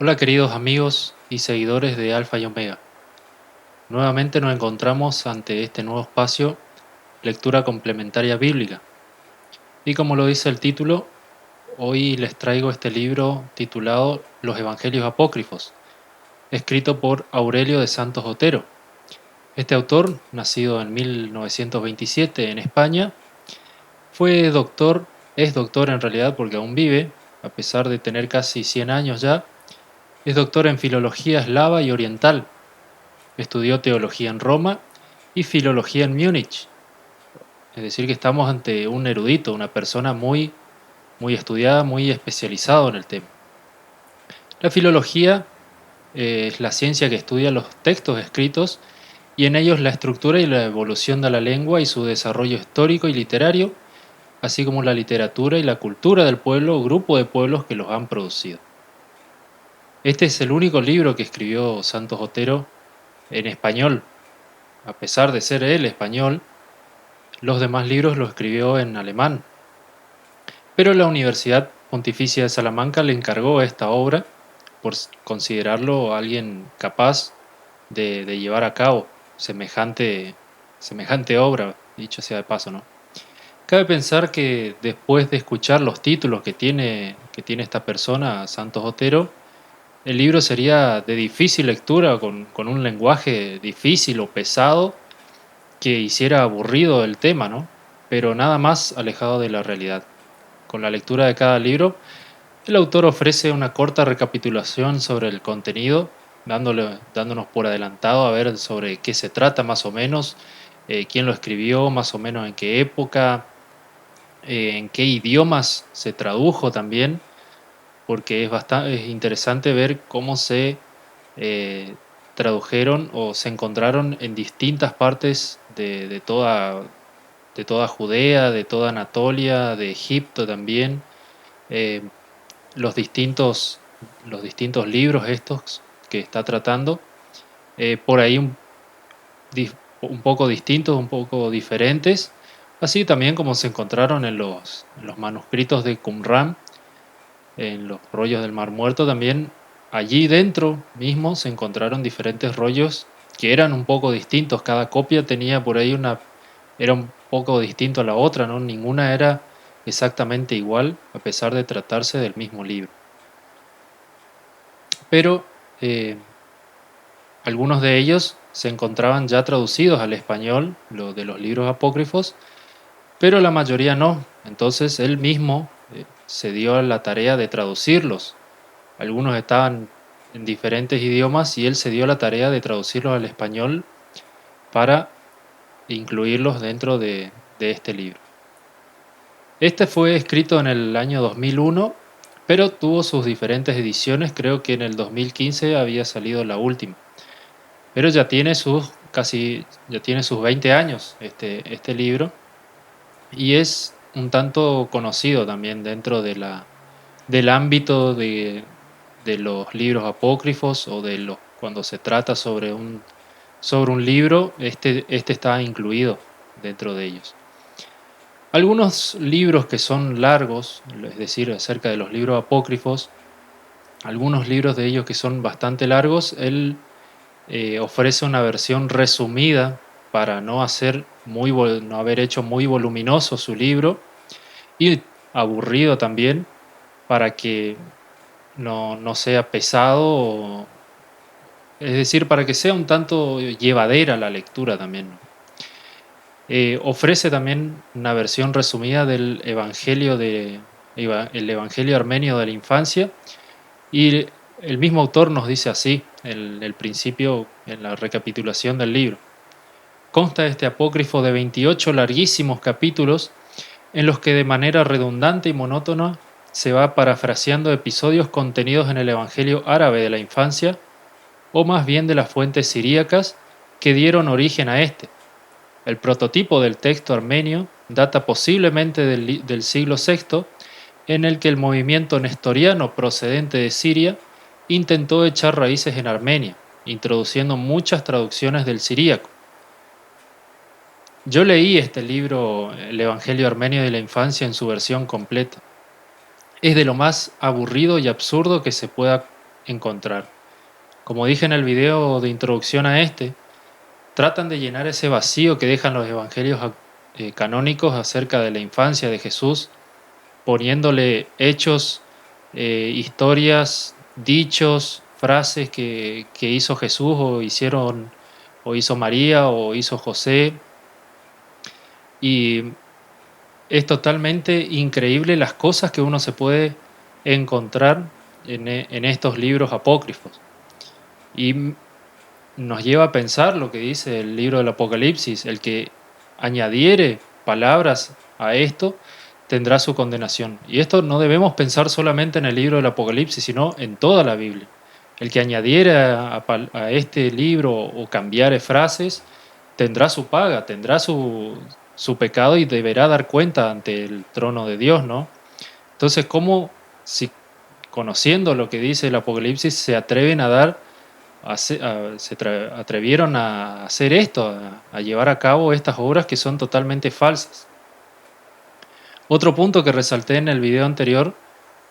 Hola queridos amigos y seguidores de Alfa y Omega. Nuevamente nos encontramos ante este nuevo espacio, lectura complementaria bíblica. Y como lo dice el título, hoy les traigo este libro titulado Los Evangelios Apócrifos, escrito por Aurelio de Santos Otero. Este autor, nacido en 1927 en España, fue doctor, es doctor en realidad porque aún vive, a pesar de tener casi 100 años ya, es doctor en filología eslava y oriental. Estudió teología en Roma y filología en Múnich. Es decir, que estamos ante un erudito, una persona muy estudiada, muy especializado en el tema. La filología es la ciencia que estudia los textos escritos y en ellos la estructura y la evolución de la lengua y su desarrollo histórico y literario, así como la literatura y la cultura del pueblo o grupo de pueblos que los han producido. Este es el único libro que escribió Santos Otero en español. A pesar de ser él español, los demás libros los escribió en alemán, pero la Universidad Pontificia de Salamanca le encargó esta obra por considerarlo alguien capaz de llevar a cabo semejante obra, dicho sea de paso, ¿no? Cabe pensar que después de escuchar los títulos que tiene esta persona, Santos Otero, el libro sería de difícil lectura, con un lenguaje difícil o pesado, que hiciera aburrido el tema, ¿no? Pero nada más alejado de la realidad. Con la lectura de cada libro, el autor ofrece una corta recapitulación sobre el contenido, dándonos por adelantado a ver sobre qué se trata más o menos, quién lo escribió, más o menos en qué época, en qué idiomas se tradujo también, porque es interesante ver cómo se eh, tradujeron o se encontraron en distintas partes de toda Judea, de toda Anatolia, de Egipto también. eh, los distintos, los distintos libros estos que está tratando, por ahí un poco distintos, un poco diferentes, así también como se encontraron en los manuscritos de Qumran, en los rollos del Mar Muerto también, allí dentro mismo se encontraron diferentes rollos que eran un poco distintos, cada copia tenía por ahí era un poco distinto a la otra, ¿no? Ninguna era exactamente igual, a pesar de tratarse del mismo libro. Pero eh, algunos de ellos se encontraban ya traducidos al español, lo de los libros apócrifos, pero la mayoría no. Entonces él mismo se dio a la tarea de traducirlos. Algunos estaban en diferentes idiomas y él se dio la tarea de traducirlos al español para incluirlos dentro de este libro. Este fue escrito en el año 2001, pero tuvo sus diferentes ediciones. Creo que en el 2015 había salido la última. Pero ya tiene sus 20 años este libro y es un tanto conocido también dentro del ámbito de los libros apócrifos o cuando se trata sobre un libro, este está incluido dentro de ellos. Algunos libros que son largos, es decir, acerca de los libros apócrifos, algunos libros de ellos que son bastante largos, él ofrece una versión resumida para no haber hecho muy voluminoso su libro y aburrido también para que no sea pesado, es decir, para que sea un tanto llevadera la lectura también, ¿no? Ofrece también una versión resumida del el Evangelio armenio de la infancia, y el mismo autor nos dice así, en el principio, en la recapitulación del libro. Consta este apócrifo de 28 larguísimos capítulos en los que de manera redundante y monótona se va parafraseando episodios contenidos en el Evangelio árabe de la infancia, o más bien de las fuentes siríacas que dieron origen a este. El prototipo del texto armenio data posiblemente del siglo VI, en el que el movimiento nestoriano procedente de Siria intentó echar raíces en Armenia, introduciendo muchas traducciones del siríaco. Yo leí este libro, El Evangelio Armenio de la Infancia, en su versión completa. Es de lo más aburrido y absurdo que se pueda encontrar. Como dije en el video de introducción a este, tratan de llenar ese vacío que dejan los evangelios canónicos acerca de la infancia de Jesús, poniéndole hechos, historias, dichos, frases que hizo Jesús o hizo María o hizo José. Y es totalmente increíble las cosas que uno se puede encontrar en estos libros apócrifos. Y nos lleva a pensar lo que dice el libro del Apocalipsis: el que añadiere palabras a esto tendrá su condenación. Y esto no debemos pensar solamente en el libro del Apocalipsis, sino en toda la Biblia. El que añadiere a este libro o cambiare frases tendrá su paga, tendrá su pecado y deberá dar cuenta ante el trono de Dios, ¿no? Entonces, ¿cómo, si conociendo lo que dice el Apocalipsis, se atreven a dar, atrevieron a hacer esto, a llevar a cabo estas obras que son totalmente falsas? Otro punto que resalté en el video anterior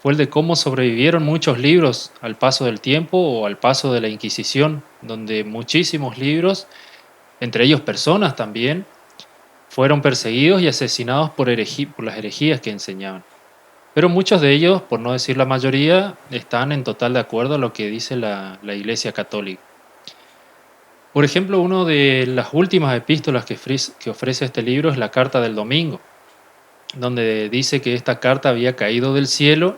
fue el de cómo sobrevivieron muchos libros al paso del tiempo o al paso de la Inquisición, donde muchísimos libros, entre ellos personas también, fueron perseguidos y asesinados por las herejías que enseñaban. Pero muchos de ellos, por no decir la mayoría, están en total de acuerdo a lo que dice la Iglesia Católica. Por ejemplo, una de las últimas epístolas que ofrece este libro es la Carta del Domingo, donde dice que esta carta había caído del cielo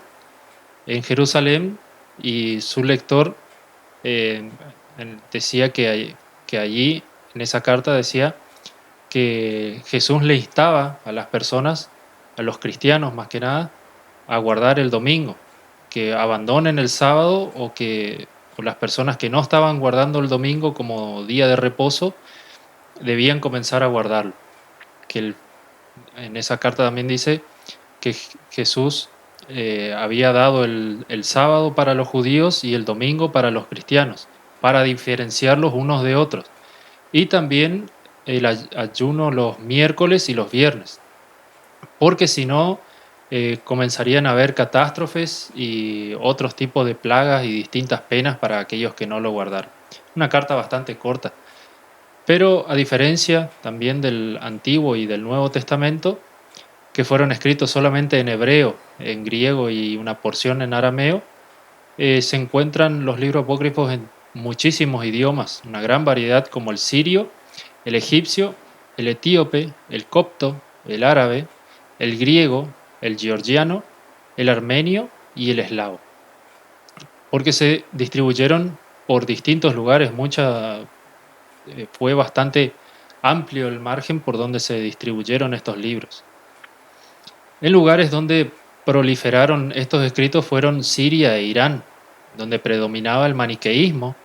en Jerusalén y su lector decía que allí, en esa carta decía que Jesús le instaba a las personas, a los cristianos más que nada, a guardar el domingo, que abandonen el sábado o las personas que no estaban guardando el domingo como día de reposo debían comenzar a guardarlo. En esa carta también dice que Jesús había dado el sábado para los judíos y el domingo para los cristianos, para diferenciarlos unos de otros. Y también el ayuno los miércoles y los viernes, porque si no, comenzarían a haber catástrofes y otros tipos de plagas y distintas penas para aquellos que no lo guardaran. Una carta bastante corta, pero a diferencia también del Antiguo y del Nuevo Testamento, que fueron escritos solamente en hebreo, en griego y una porción en arameo, se encuentran los libros apócrifos en muchísimos idiomas, una gran variedad, como el sirio, el egipcio, el etíope, el copto, el árabe, el griego, el georgiano, el armenio y el eslavo, porque se distribuyeron por distintos lugares. Fue bastante amplio el margen por donde se distribuyeron estos libros. En lugares donde proliferaron estos escritos fueron Siria e Irán, donde predominaba el maniqueísmo,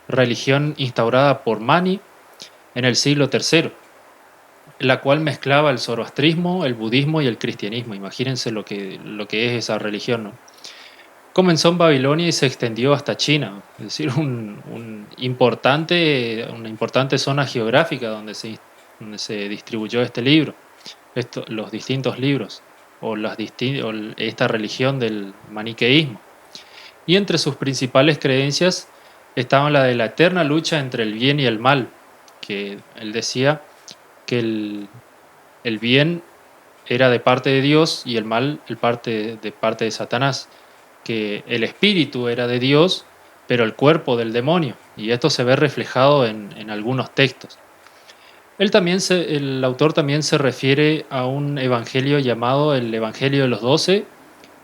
religión instaurada por Mani en el siglo III, la cual mezclaba el zoroastrismo, el budismo y el cristianismo. Imagínense lo que es esa religión, ¿no? Comenzó en Babilonia y se extendió hasta China, es decir, una importante zona geográfica donde se distribuyó este libro, los distintos libros, o esta religión del maniqueísmo. Y entre sus principales creencias estaba la de la eterna lucha entre el bien y el mal, que él decía que el bien era de parte de Dios y el mal de parte de Satanás, que el espíritu era de Dios, pero el cuerpo del demonio, y esto se ve reflejado en algunos textos. El autor también se refiere a un evangelio llamado el Evangelio de los 12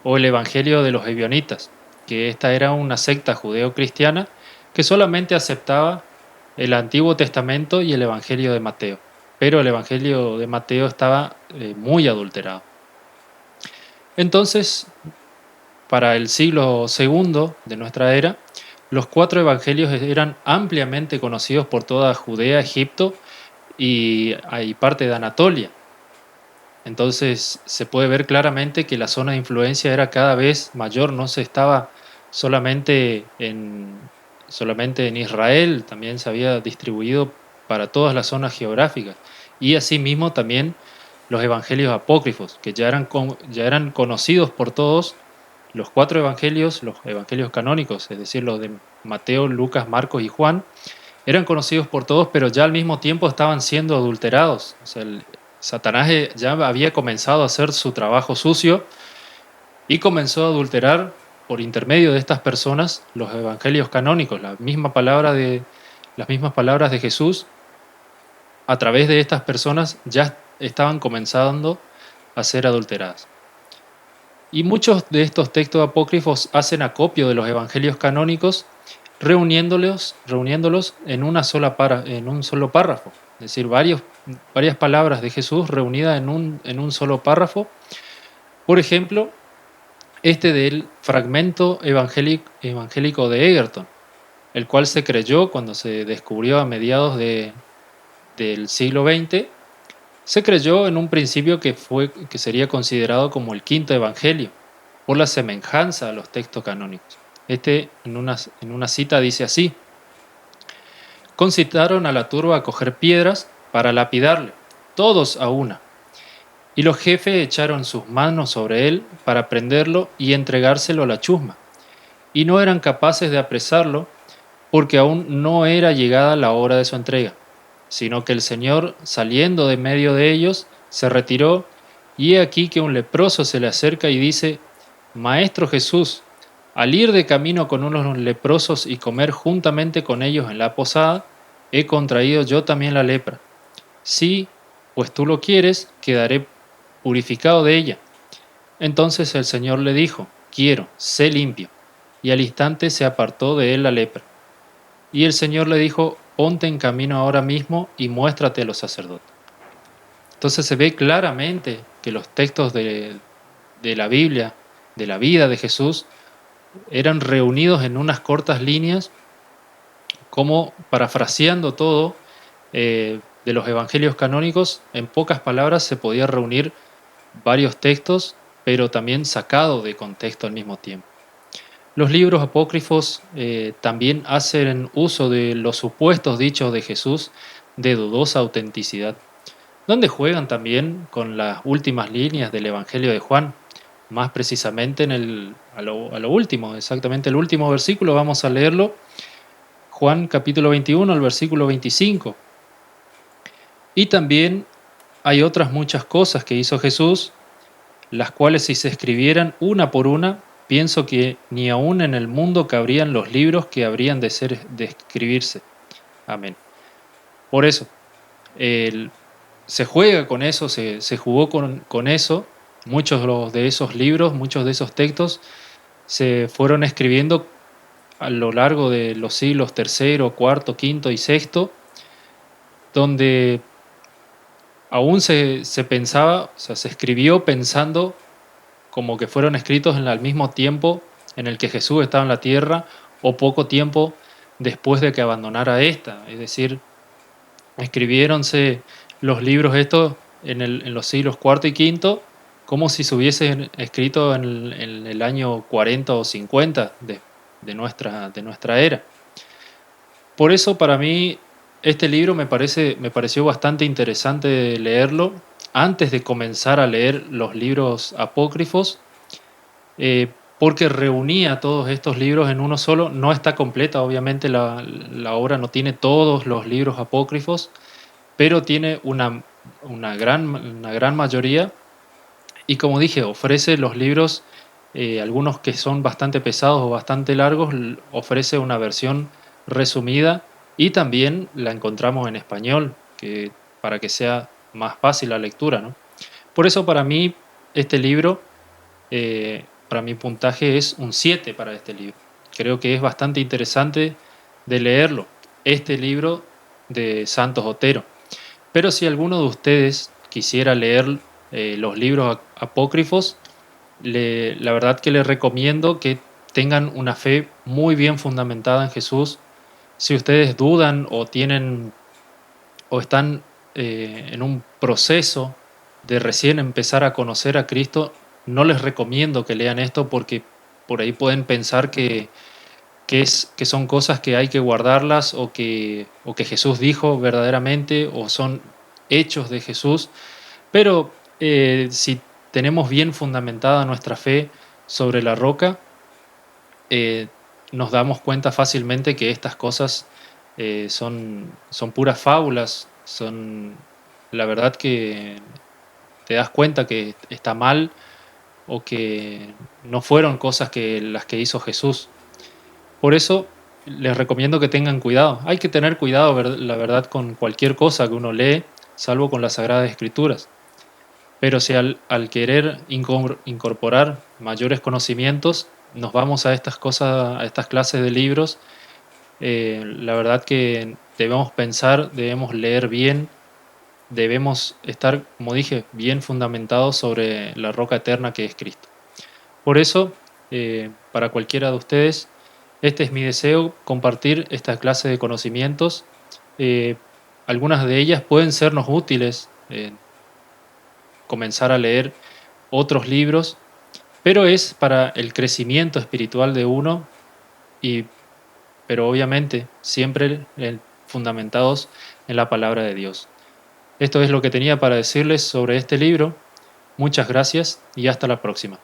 o el Evangelio de los Ebionitas, que esta era una secta judeo-cristiana que solamente aceptaba el Antiguo Testamento y el Evangelio de Mateo, pero el Evangelio de Mateo estaba muy adulterado. Entonces, para el siglo II de nuestra era, los 4 evangelios eran ampliamente conocidos por toda Judea, Egipto y parte de Anatolia. Entonces se puede ver claramente que la zona de influencia era cada vez mayor, no se estaba solamente en Israel, también se había distribuido para todas las zonas geográficas. Y asimismo también los evangelios apócrifos, que ya eran conocidos por todos los 4 evangelios, los evangelios canónicos, es decir, los de Mateo, Lucas, Marcos y Juan, eran conocidos por todos, pero ya al mismo tiempo estaban siendo adulterados. O sea, Satanás ya había comenzado a hacer su trabajo sucio y comenzó a adulterar por intermedio de estas personas los evangelios canónicos, las mismas palabras de Jesús. A través de estas personas ya estaban comenzando a ser adulteradas. Y muchos de estos textos apócrifos hacen acopio de los evangelios canónicos, reuniéndolos en en un solo párrafo. Es decir, varias palabras de Jesús reunidas en un solo párrafo. Por ejemplo, este del fragmento evangélico de Egerton, el cual se creyó cuando se descubrió a mediados del siglo XX. Se creyó en un principio que sería considerado como el quinto evangelio, por la semejanza a los textos canónicos. En una cita dice así: concitaron a la turba a coger piedras para lapidarle, todos a una, y los jefes echaron sus manos sobre él para prenderlo y entregárselo a la chusma, y no eran capaces de apresarlo porque aún no era llegada la hora de su entrega, sino que el Señor, saliendo de medio de ellos, se retiró, y he aquí que un leproso se le acerca y dice: Maestro Jesús, al ir de camino con unos leprosos y comer juntamente con ellos en la posada, he contraído yo también la lepra. Sí, pues tú lo quieres, quedaré purificado de ella. Entonces el Señor le dijo: quiero, sé limpio. Y al instante se apartó de él la lepra. Y el Señor le dijo: ponte en camino ahora mismo y muéstrate a los sacerdotes. Entonces se ve claramente que los textos de la Biblia, de la vida de Jesús, eran reunidos en unas cortas líneas, como parafraseando todo de los evangelios canónicos. En pocas palabras se podía reunir varios textos, pero también sacado de contexto al mismo tiempo. Los libros apócrifos también hacen uso de los supuestos dichos de Jesús de dudosa autenticidad, donde juegan también con las últimas líneas del Evangelio de Juan, más precisamente a lo último, exactamente el último versículo. Vamos a leerlo, Juan capítulo 21, el versículo 25. Y también hay otras muchas cosas que hizo Jesús, las cuales si se escribieran una por una, pienso que ni aún en el mundo cabrían los libros que habrían de escribirse. Amén. Por eso, se juega con eso, se jugó con eso. Muchos de esos libros, muchos de esos textos se fueron escribiendo a lo largo de los siglos tercero, cuarto, quinto y sexto, donde aún se pensaba, o sea, se escribió pensando como que fueron escritos al mismo tiempo en el que Jesús estaba en la tierra, o poco tiempo después de que abandonara esta. Es decir, escribiéronse los libros estos en los siglos cuarto y quinto, como si se hubiesen escrito en el año 40 o 50 de nuestra era. Por eso, para mí, este libro me pareció bastante interesante leerlo antes de comenzar a leer los libros apócrifos, porque reunía todos estos libros en uno solo. No está completa, obviamente la obra no tiene todos los libros apócrifos, pero tiene una gran mayoría, y como dije, ofrece los libros, algunos que son bastante pesados o bastante largos, ofrece una versión resumida, y también la encontramos en español, para que sea más fácil la lectura, ¿no? Por eso para mí este libro, para mi puntaje es un 7 para este libro. Creo que es bastante interesante de leerlo, este libro de Santos Otero. Pero si alguno de ustedes quisiera leer los libros apócrifos, la verdad que les recomiendo que tengan una fe muy bien fundamentada en Jesús. Si ustedes dudan o están en un proceso de recién empezar a conocer a Cristo, no les recomiendo que lean esto, porque por ahí pueden pensar que son cosas que hay que guardarlas, o que Jesús dijo verdaderamente, o son hechos de Jesús. Pero si tenemos bien fundamentada nuestra fe, sobre la roca, eh, nos damos cuenta fácilmente que estas cosas son puras fábulas, son la verdad que te das cuenta que está mal o que no fueron cosas que las que hizo Jesús. Por eso les recomiendo que tengan cuidado. Hay que tener cuidado, la verdad, con cualquier cosa que uno lee, salvo con las Sagradas Escrituras. Pero si al querer incorporar mayores conocimientos, nos vamos a estas cosas, a estas clases de libros, la verdad que debemos pensar, debemos leer bien, debemos estar, como dije, bien fundamentados sobre la roca eterna que es Cristo. Por eso, para cualquiera de ustedes, este es mi deseo, compartir esta clase de conocimientos. Eh, Algunas de ellas pueden sernos útiles, comenzar a leer otros libros, pero es para el crecimiento espiritual de uno, y, pero obviamente siempre fundamentados en la palabra de Dios. Esto es lo que tenía para decirles sobre este libro. Muchas gracias y hasta la próxima.